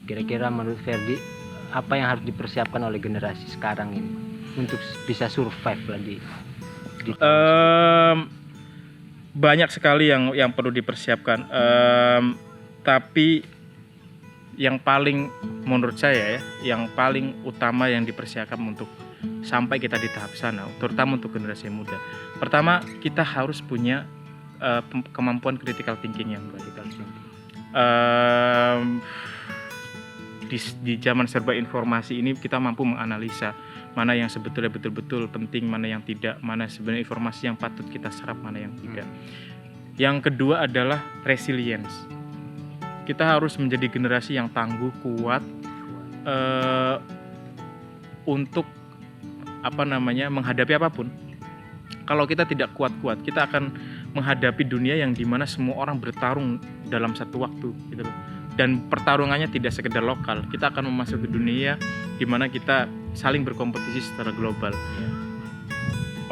Kira-kira menurut Ferdi, apa yang harus dipersiapkan oleh generasi sekarang ini untuk bisa survive lah di banyak sekali yang perlu dipersiapkan. Tapi yang paling menurut saya yang paling utama yang dipersiapkan untuk sampai kita di tahap sana, terutama untuk generasi muda. Pertama, kita harus punya kemampuan critical thinking yang baik. Di zaman serba informasi ini kita mampu menganalisa mana yang sebetulnya betul-betul penting, mana yang tidak, mana sebenarnya informasi yang patut kita serap, mana yang tidak. Yang kedua adalah resilience. Kita harus menjadi generasi yang tangguh, kuat untuk menghadapi apapun. Kalau kita tidak kuat-kuat, kita akan menghadapi dunia yang dimana semua orang bertarung dalam satu waktu, gitu loh. Dan pertarungannya tidak sekedar lokal. Kita akan memasuki dunia di mana kita saling berkompetisi secara global.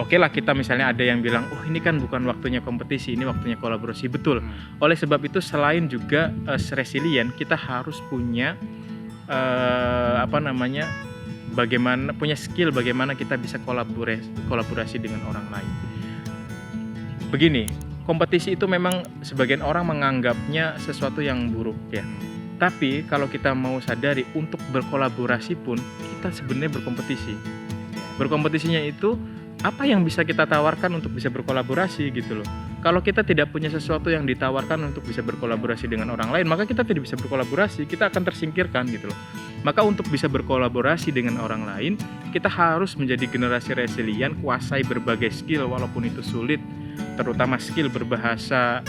Oke lah, kita misalnya ada yang bilang, oh ini kan bukan waktunya kompetisi, ini waktunya kolaborasi. Betul. Oleh sebab itu, selain juga resilient, kita harus punya punya skill bagaimana kita bisa kolaborasi dengan orang lain. Begini, kompetisi itu memang sebagian orang menganggapnya sesuatu yang buruk ya. Tapi kalau kita mau sadari, untuk berkolaborasi pun kita sebenarnya berkompetisi. Berkompetisinya itu apa yang bisa kita tawarkan untuk bisa berkolaborasi gitu loh. Kalau kita tidak punya sesuatu yang ditawarkan untuk bisa berkolaborasi dengan orang lain, maka kita tidak bisa berkolaborasi, kita akan tersingkirkan gitu loh. Maka untuk bisa berkolaborasi dengan orang lain, kita harus menjadi generasi resilient, kuasai berbagai skill walaupun itu sulit, terutama skill berbahasa,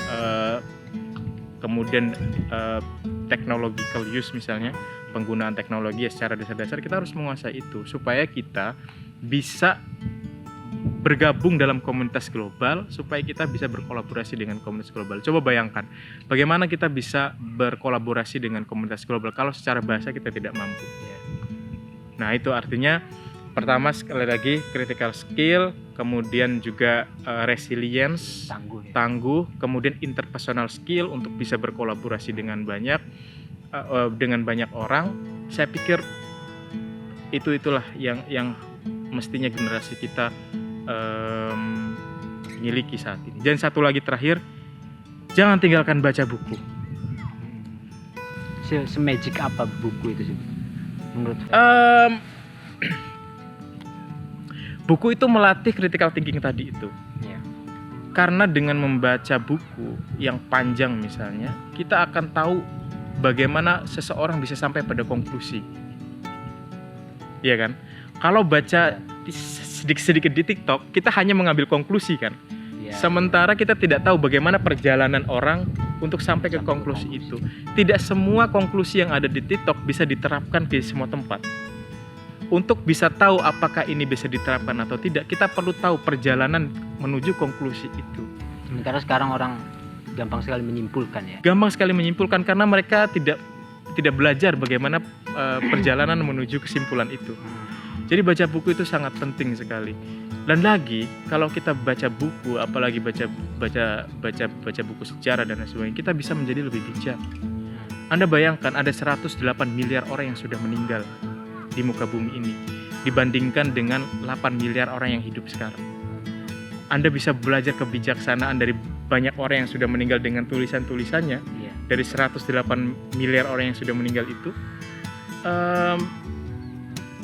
kemudian technological use misalnya, penggunaan teknologi secara dasar-dasar, kita harus menguasai itu supaya kita bisa bergabung dalam komunitas global, supaya kita bisa berkolaborasi dengan komunitas global. Coba bayangkan, bagaimana kita bisa berkolaborasi dengan komunitas global kalau secara bahasa kita tidak mampu. Nah, itu artinya pertama sekali lagi critical skill, kemudian juga resilience, tangguh, kemudian interpersonal skill untuk bisa berkolaborasi dengan banyak orang. Saya pikir itulah yang mestinya generasi kita miliki saat ini. Dan satu lagi terakhir, jangan tinggalkan baca buku. Semagic apa buku itu sih menurut buku itu melatih critical thinking tadi itu. Karena dengan membaca buku yang panjang misalnya, kita akan tahu bagaimana seseorang bisa sampai pada konklusi. Iya kan? Kalau baca sedikit-sedikit di TikTok, kita hanya mengambil konklusi kan. Sementara kita tidak tahu bagaimana perjalanan orang untuk sampai ke konklusi itu. Tidak semua konklusi yang ada di TikTok bisa diterapkan di semua tempat. Untuk bisa tahu apakah ini bisa diterapkan atau tidak, kita perlu tahu perjalanan menuju konklusi itu. Sementara sekarang orang gampang sekali menyimpulkan ya. Gampang sekali menyimpulkan karena mereka tidak belajar bagaimana perjalanan menuju kesimpulan itu. Jadi baca buku itu sangat penting sekali. Dan lagi kalau kita baca buku, apalagi baca buku sejarah dan lain sebagainya, kita bisa menjadi lebih bijak. Anda bayangkan ada 108 miliar orang yang sudah meninggal di muka bumi ini dibandingkan dengan 8 miliar orang yang hidup sekarang. Anda bisa belajar kebijaksanaan dari banyak orang yang sudah meninggal dengan tulisan-tulisannya. Dari 108 miliar orang yang sudah meninggal itu,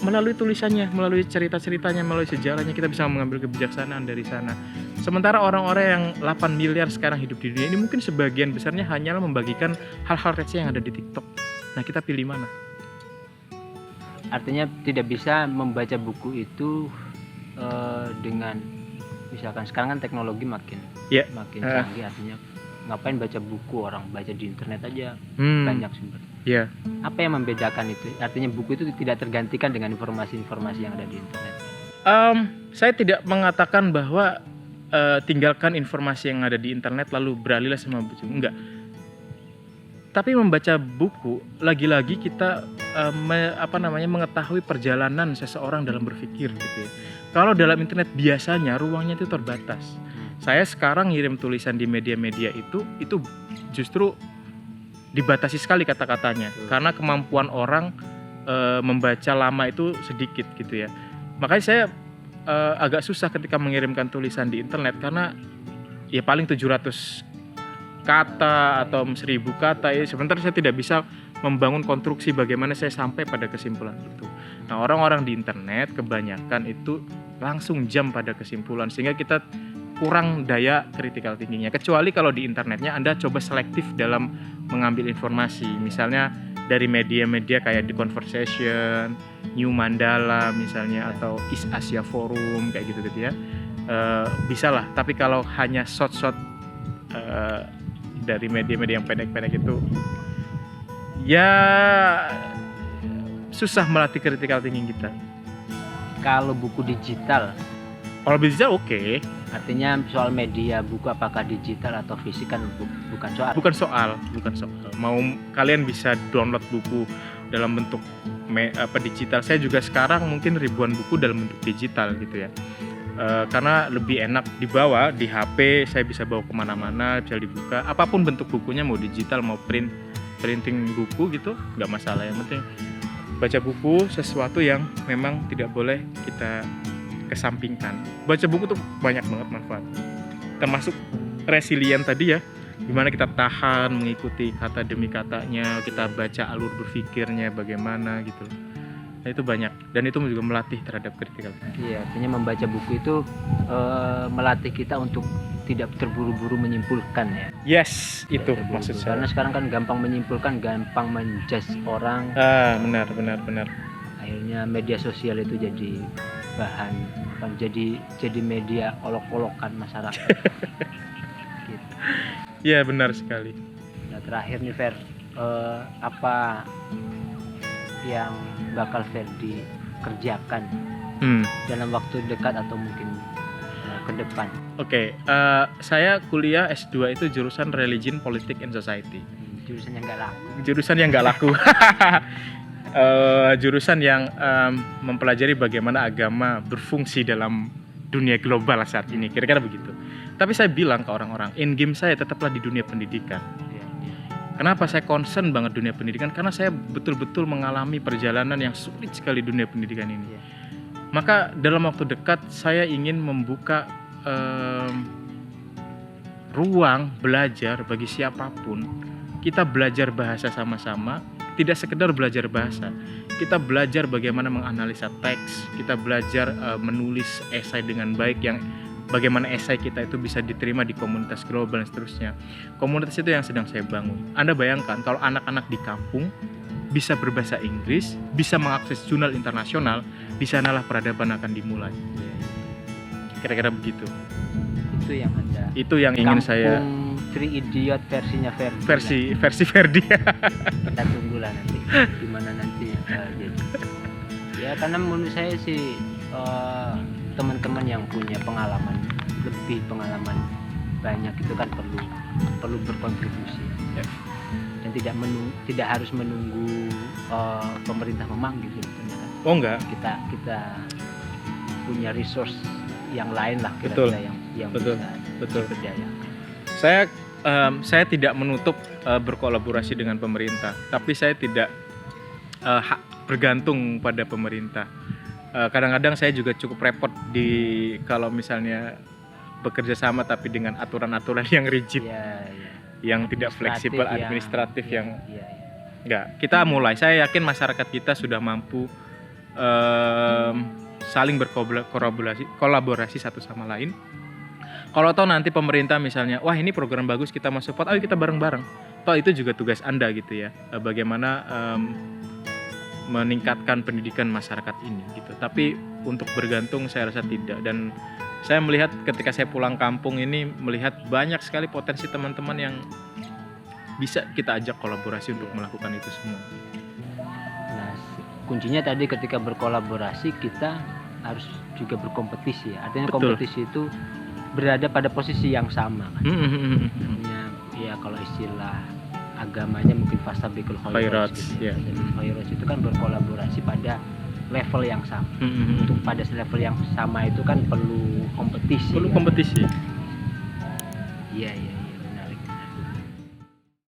melalui tulisannya, melalui cerita-ceritanya, melalui sejarahnya, kita bisa mengambil kebijaksanaan dari sana. Sementara orang-orang yang 8 miliar sekarang hidup di dunia ini mungkin sebagian besarnya hanyalah membagikan hal-hal receh yang ada di TikTok. Nah, kita pilih mana? Artinya tidak bisa membaca buku itu dengan misalkan sekarang kan teknologi makin canggih, artinya ngapain baca buku, orang baca di internet aja banyak sumber. Apa yang membedakan itu? Artinya buku itu tidak tergantikan dengan informasi-informasi yang ada di internet. Saya tidak mengatakan bahwa tinggalkan informasi yang ada di internet lalu beralihlah sama buku, enggak. Tapi membaca buku, lagi-lagi kita mengetahui perjalanan seseorang dalam berpikir gitu ya. Kalau dalam internet biasanya ruangnya itu terbatas. Saya sekarang ngirim tulisan di media-media itu justru dibatasi sekali kata-katanya karena kemampuan orang membaca lama itu sedikit gitu ya. Makanya saya agak susah ketika mengirimkan tulisan di internet karena ya paling 700 kata atau 1000 kata ya, sementara saya tidak bisa membangun konstruksi bagaimana saya sampai pada kesimpulan itu. Nah, orang-orang di internet kebanyakan itu langsung jam pada kesimpulan sehingga kita kurang daya critical thinkingnya. Kecuali kalau di internetnya Anda coba selektif dalam mengambil informasi, misalnya dari media-media kayak The Conversation, New Mandala misalnya, atau East Asia Forum kayak gitu-gitu ya. Bisa lah, tapi kalau hanya short-short dari media-media yang pendek-pendek itu ya susah melatih critical thinking kita. Kalau buku digital oke. Artinya soal media buku apakah digital atau fisik kan bukan soal. Mau kalian bisa download buku dalam bentuk digital. Saya juga sekarang mungkin ribuan buku dalam bentuk digital gitu ya. Karena lebih enak dibawa di HP, saya bisa bawa kemana-mana, bisa dibuka. Apapun bentuk bukunya, mau digital mau printing buku gitu, nggak masalah. Yang penting baca buku sesuatu yang memang tidak boleh kita kesampingkan. Baca buku tuh banyak banget manfaat, termasuk resilient tadi ya, gimana kita tahan mengikuti kata demi katanya, kita baca alur berpikirnya bagaimana gitu. Nah, itu banyak, dan itu juga melatih terhadap critical. Iya, artinya membaca buku itu melatih kita untuk tidak terburu-buru menyimpulkan ya. Yes, itu maksud saya. Karena sekarang kan gampang menyimpulkan, gampang menjudge orang. Benar. Akhirnya media sosial itu jadi bahan, jadi media olok-olokan masyarakat. Gitu. Iya, benar sekali. Nah, terakhir nih Fer, apa yang bakal Ferdi kerjakan dalam waktu dekat atau mungkin ke depan? Oke, saya kuliah S2 itu jurusan Religion, Politics and Society. Jurusan yang nggak laku. Jurusan yang mempelajari bagaimana agama berfungsi dalam dunia global saat ini, kira-kira begitu. Tapi saya bilang ke orang-orang, end game saya tetaplah di dunia pendidikan. Kenapa saya concern banget dunia pendidikan? Karena saya betul-betul mengalami perjalanan yang sulit sekali dunia pendidikan ini. Maka dalam waktu dekat saya ingin membuka ruang belajar bagi siapapun. Kita belajar bahasa sama-sama, tidak sekedar belajar bahasa. Kita belajar bagaimana menganalisa teks, kita belajar menulis esai dengan baik, yang bagaimana esai kita itu bisa diterima di komunitas global dan seterusnya. Komunitas itu yang sedang saya bangun. Anda bayangkan kalau anak-anak di kampung bisa berbahasa Inggris, bisa mengakses jurnal internasional, di sanalah peradaban akan dimulai. Kira-kira begitu. Itu yang ingin saya. Three Idiot versinya Versi Ferdi. Kita tunggulah nanti gimana nanti jadi. Ya karena menurut saya sih teman-teman yang punya pengalaman banyak itu kan perlu berkontribusi ya. Dan tidak harus menunggu pemerintah memanggil sebetulnya kan. Oh enggak, kita punya resource yang lain lah kira-kira yang betul. bisa berdayakan. Saya tidak menutup berkolaborasi dengan pemerintah, tapi saya tidak bergantung pada pemerintah. Kadang-kadang saya juga cukup repot kalau misalnya bekerja sama tapi dengan aturan-aturan yang rigid, yang tidak fleksibel, administratif yang enggak. Kita mulai, saya yakin masyarakat kita sudah mampu saling berkolaborasi satu sama lain. Kalau toh nanti pemerintah misalnya, wah ini program bagus kita mau support, ayo kita bareng-bareng. Toh itu juga tugas Anda gitu ya, bagaimana meningkatkan pendidikan masyarakat ini gitu. Tapi untuk bergantung saya rasa tidak. Dan saya melihat ketika saya pulang kampung ini, melihat banyak sekali potensi teman-teman yang bisa kita ajak kolaborasi untuk melakukan itu semua. Nah, kuncinya tadi ketika berkolaborasi kita harus juga berkompetisi ya. Artinya betul. Kompetisi itu berada pada posisi yang sama kan. Artinya ya kalau istilah agamanya mungkin fastabiqul khairat gitu ya. Khairat itu kan berkolaborasi pada level yang sama. Untuk pada level yang sama itu kan perlu kompetisi. Kompetisi. Iya.